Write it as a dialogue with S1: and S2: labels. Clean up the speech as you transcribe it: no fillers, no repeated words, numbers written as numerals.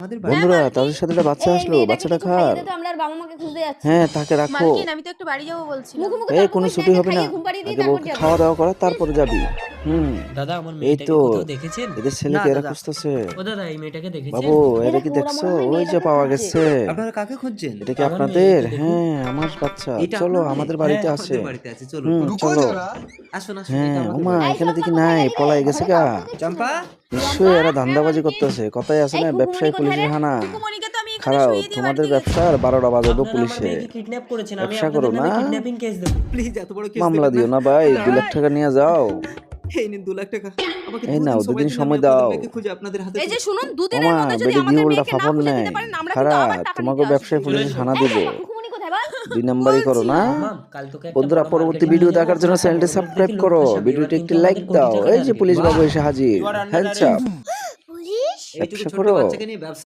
S1: আমাদের
S2: বন্ধুরা তাদের সাথে একটা বাচ্চা আসলো, বাচ্চাটা কার?
S3: আমরা আর বাবা মাকে খুঁজতে যাচ্ছি।
S2: হ্যাঁ তাকে রাখো।
S1: মালকিন আমি তো একটু বাড়ি যাবো বলছিলাম।
S3: মুখে মুখে
S2: এই
S3: তর্ক
S2: কোনো
S3: করিস না,
S2: ছুটি
S3: একে
S2: হবে না,
S3: খাইয়ে ঘুম পাড়িয়ে দিয়ে
S2: আগে
S3: তারপর
S2: বউকে
S3: যাবি।
S2: খাওয়া দাওয়া করা তারপরে যাবি।
S4: দাদা আমার
S2: এই
S4: মেয়েটাকে
S2: তো
S4: কোথাও দেখেছেন?
S2: এদের
S1: না
S2: ছেলেকে এরা
S1: দাদা।
S2: খুঁজতেছে।
S4: ও দাদা এই মেয়েটাকে দেখেছেন?
S2: বাবু এটা কি
S3: ওরা
S2: দেখছো?
S3: মনে হয়
S2: ওই যে
S3: মেয়েটাকে
S2: পাওয়া
S3: খুঁজছে।
S2: গেছে।
S1: আপনারা কাকে খুঁজছেন?
S2: এটা কি
S4: আমার
S2: আপনাদের?
S4: মেয়ে, এই দেখুন।
S2: হ্যাঁ আমার বাচ্চা।
S1: এটা
S2: চলো
S1: আপনার মেয়ে?
S2: আমাদের বাড়িতে
S1: হ্যাঁ,
S2: আছে।
S1: আমাদের বাড়িতে আছে, চলুন।
S5: रुको
S2: চলো।
S5: जरा।
S1: আসুন আসুন,
S2: হ্যাঁ
S1: এটা আমাদের
S2: ওমা
S1: বাড়ি।
S2: এখানে দেখি নাই, পলাই গেছে গা।
S1: চম্পা
S2: নিশ্চয়ই এরা ধান্দাবাজি করতেছে। কথাই আছে না, ব্যবসায়ী পুলিশের হানা।
S1: কুকুমণিকে তো আমি এখানে
S2: খারাপ
S1: শুইয়ে দিয়ে
S2: তোমাদের
S1: বাড়িতে গেছি।
S2: ব্যবসার 12টা বাজাবো
S4: আপনারা আমার
S2: পুলিশে।
S4: মেয়েকে কিডন্যাপ করেছেন, আমি
S2: ব্যবসা
S4: আপনাদের
S2: করো
S4: নামে
S2: না?
S4: Kidnapping case Dev.
S1: প্লিজ এত বড় কেস
S2: মামলা
S1: দেবেন
S2: দিও না ভাই, 2 লাখ টাকা নিয়ে যাও।
S1: এই নিন 2 লাখ টাকা। আমাকে
S2: এই
S1: 2
S2: নাও,
S1: দিন
S2: 2 দিন
S1: দিন,
S2: সময়
S1: আমি আপনাদের
S2: দাও।
S1: মেয়েকে খুঁজে আপনাদের হাতে
S3: এই যে
S1: তুলে-
S3: শুনুন, দুদিনের
S2: ওমা
S3: মধ্যে যদি
S2: বেডি
S3: আমাদের
S2: দিয়ে উল্টা
S3: মেয়েকে না
S2: ফাপড়
S3: খুঁজে
S2: নেয়।
S3: দিতে পারেন আমরা কিন্তু
S2: খারাপ
S3: আবার টাকা
S2: তোমাকে
S3: নিতে আসবো।
S2: ব্যবসায়ী পুলিশের হানা
S3: এই
S2: দিব।
S3: বাবা, কুকুমনি কোথায় বল?
S2: 2 নাম্বারই করো না।
S4: মাম, কাল তোকে একটা
S2: বন্ধুরা
S4: বড়
S2: পরবর্তী
S4: market এ
S2: ভিডিও
S4: নিয়ে
S2: দেখার
S4: যাবো,
S2: জন্য
S4: ওখানে
S2: চ্যানেলটি
S4: অনেক
S2: সাবস্ক্রাইব
S4: দেখি লোক
S2: করো,
S4: বসে,
S2: ভিডিওটি
S4: এবার
S2: একটি
S4: কিন্তু
S2: লাইক
S4: আমাদের কোটি
S2: দাও।
S4: টাকা
S2: এই যে
S4: target।
S2: পুলিশ
S4: বাহ!
S2: বাবু এসে হাজির।
S4: You are under
S2: hands up.
S4: arrest.
S3: Police?
S1: এইটুকু
S2: ব্যবসা
S1: ছোট্ট
S2: করো।
S1: বাচ্চাকে নিয়ে ব্যবসা